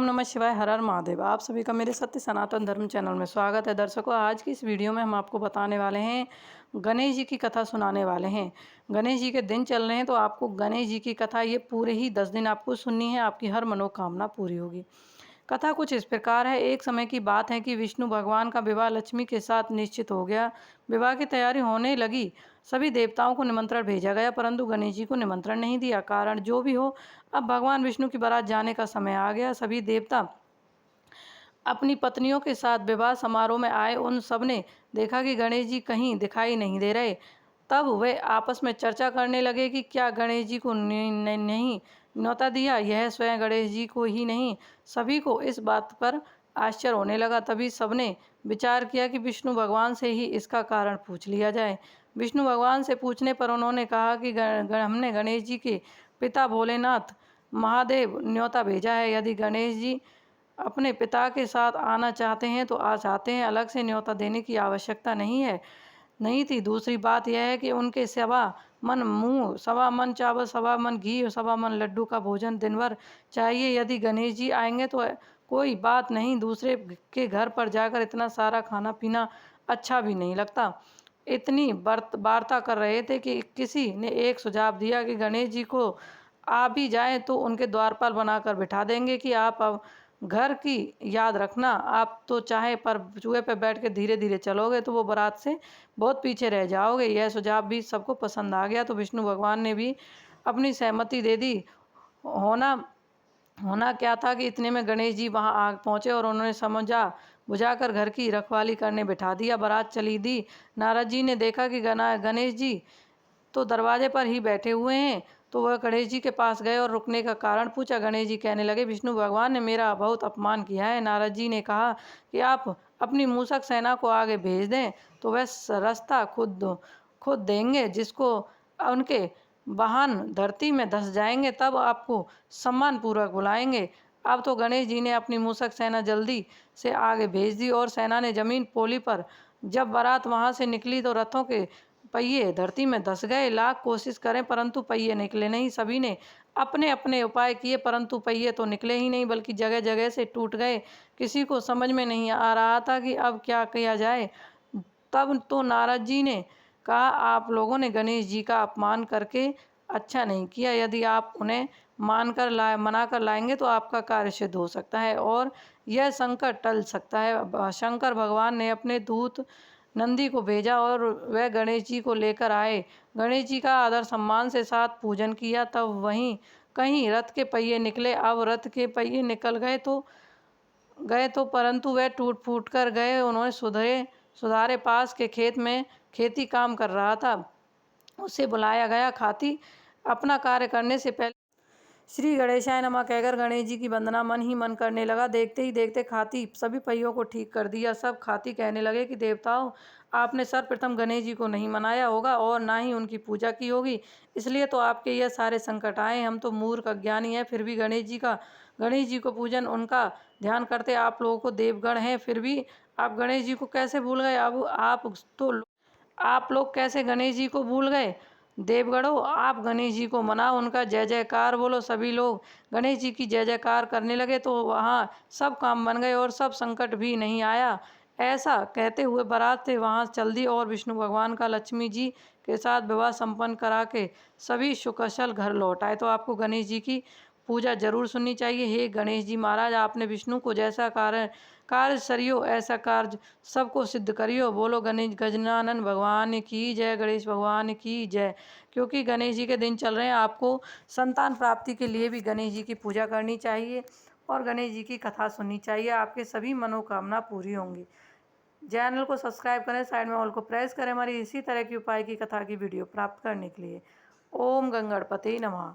ओम नमः शिवाय। हर हर महादेव। आप सभी का मेरे सत्य सनातन धर्म चैनल में स्वागत है। दर्शकों, आज की इस वीडियो में हम आपको बताने वाले हैं, गणेश जी की कथा सुनाने वाले हैं। गणेश जी के दिन चल रहे हैं तो आपको गणेश जी की कथा ये पूरे ही 10 दिन आपको सुननी है। आपकी हर मनोकामना पूरी होगी। कथा कुछ इस प्रकार है। एक समय की बात है कि विष्णु भगवान का विवाह लक्ष्मी के साथ निश्चित हो गया। विवाह की तैयारी होने लगी। सभी देवताओं को निमंत्रण भेजा गया, परंतु गणेश जी को निमंत्रण नहीं दिया। कारण जो भी हो, अब भगवान विष्णु की बारात जाने का समय आ गया। सभी देवता अपनी पत्नियों के साथ विवाह समारोह में आए। उन सब ने देखा कि गणेश जी कहीं दिखाई नहीं दे रहे। तब वे आपस में चर्चा करने लगे कि क्या गणेश जी को नहीं न्योता दिया। यह स्वयं गणेश जी को ही नहीं, सभी को इस बात पर आश्चर्य होने लगा। तभी सबने विचार किया कि विष्णु भगवान से ही इसका कारण पूछ लिया जाए। विष्णु भगवान से पूछने पर उन्होंने कहा कि हमने गणेश जी के पिता भोलेनाथ महादेव न्योता भेजा है। यदि गणेश जी अपने पिता के साथ आना चाहते हैं तो आ जाते हैं, अलग से न्योता देने की आवश्यकता नहीं थी। दूसरी बात यह है कि उनके सवा मन मुँह, सवा मन चावल, सवा मन घी और सवा मन लड्डू का भोजन दिन भर चाहिए। यदि गणेश जी आएंगे तो कोई बात नहीं, दूसरे के घर पर जाकर इतना सारा खाना पीना अच्छा भी नहीं लगता। इतनी वार्ता कर रहे थे कि किसी ने एक सुझाव दिया कि गणेश जी को आ भी जाए तो उनके द्वारपाल बनाकर बिठा देंगे कि आप अब घर की याद रखना। आप तो चाहे पर चूहे पे बैठ के धीरे धीरे चलोगे तो वो बारात से बहुत पीछे रह जाओगे। यह सुझाव भी सबको पसंद आ गया तो विष्णु भगवान ने भी अपनी सहमति दे दी। होना होना क्या था कि इतने में गणेश जी वहां आ पहुंचे और उन्होंने समझा बुझाकर घर की रखवाली करने बिठा दिया। बारात चली दी। नारद जी ने देखा कि गणेश जी तो दरवाजे पर ही बैठे हुए हैं, तो वह गणेश जी के पास गए और रुकने का कारण पूछा। गणेश जी कहने लगे, विष्णु भगवान ने मेरा बहुत अपमान किया है। नारद जी ने कहा कि आप अपनी मूषक सेना को आगे भेज दें तो वह रास्ता खुद देंगे। जिसको उनके वाहन धरती में धंस जाएंगे तब आपको सम्मान पूर्वक बुलाएंगे। अब तो गणेश जी ने अपनी मूषक सेना जल्दी से आगे भेज दी और सेना ने जमीन पोली पर जब बारात वहां से निकली तो रथों के पहिए धरती में धंस गए। लाख कोशिश करें परंतु पहिए निकले नहीं। सभी ने अपने अपने उपाय किए परंतु पहिए तो निकले ही नहीं, बल्कि जगह जगह से टूट गए। किसी को समझ में नहीं आ रहा था कि अब क्या किया जाए। तब तो नारद जी ने कहा, आप लोगों ने गणेश जी का अपमान करके अच्छा नहीं किया। यदि आप उन्हें मना कर लाएंगे तो आपका कार्य सिद्ध हो सकता है और यह संकट टल सकता है। शंकर भगवान ने अपने दूत नंदी को भेजा और वह गणेश जी को लेकर आए। गणेश जी का आदर सम्मान से साथ पूजन किया। तब वहीं कहीं रथ के पहिए निकले। अब रथ के पहिए निकल गए तो परंतु वह टूट फूट कर गए। उन्होंने सुधारे पास के खेत में खेती काम कर रहा था, उसे बुलाया गया। खाती अपना कार्य करने से पहले श्री गणेशाय नमः कहकर गणेश जी की वंदना मन ही मन करने लगा। देखते ही देखते खाती सभी पहियों को ठीक कर दिया। सब खाती कहने लगे कि देवताओं, आपने सर्वप्रथम गणेश जी को नहीं मनाया होगा और ना ही उनकी पूजा की होगी, इसलिए तो आपके यह सारे संकट आए। हम तो मूर्ख अज्ञानी हैं, फिर भी गणेश जी को पूजन उनका ध्यान करते आप लोगों को देवगण हैं, फिर भी आप गणेश जी को कैसे भूल गए। अब आप लोग कैसे गणेश जी को भूल गए। देवगणों, आप गणेश जी को मनाओ, उनका जय जयकार बोलो। सभी लोग गणेश जी की जय जयकार करने लगे तो वहाँ सब काम बन गए और सब संकट भी नहीं आया। ऐसा कहते हुए बारात से वहाँ चल दी और विष्णु भगवान का लक्ष्मी जी के साथ विवाह संपन्न करा के सभी सुकुशल घर लौट आए। तो आपको गणेश जी की पूजा जरूर सुननी चाहिए। हे गणेश जी महाराज, आपने विष्णु को जैसा कार्य सरियो ऐसा कार्य सबको सिद्ध करियो। बोलो गणेश गजनानन भगवान की जय, गणेश भगवान की जय। क्योंकि गणेश जी के दिन चल रहे हैं, आपको संतान प्राप्ति के लिए भी गणेश जी की पूजा करनी चाहिए और गणेश जी की कथा सुननी चाहिए। आपके सभी मनोकामना पूरी होंगी। चैनल को सब्सक्राइब करें, साइड में ऑल को प्रेस करें हमारी इसी तरह की उपाय की कथा की वीडियो प्राप्त करने के लिए। ओम गंगणपति नमः।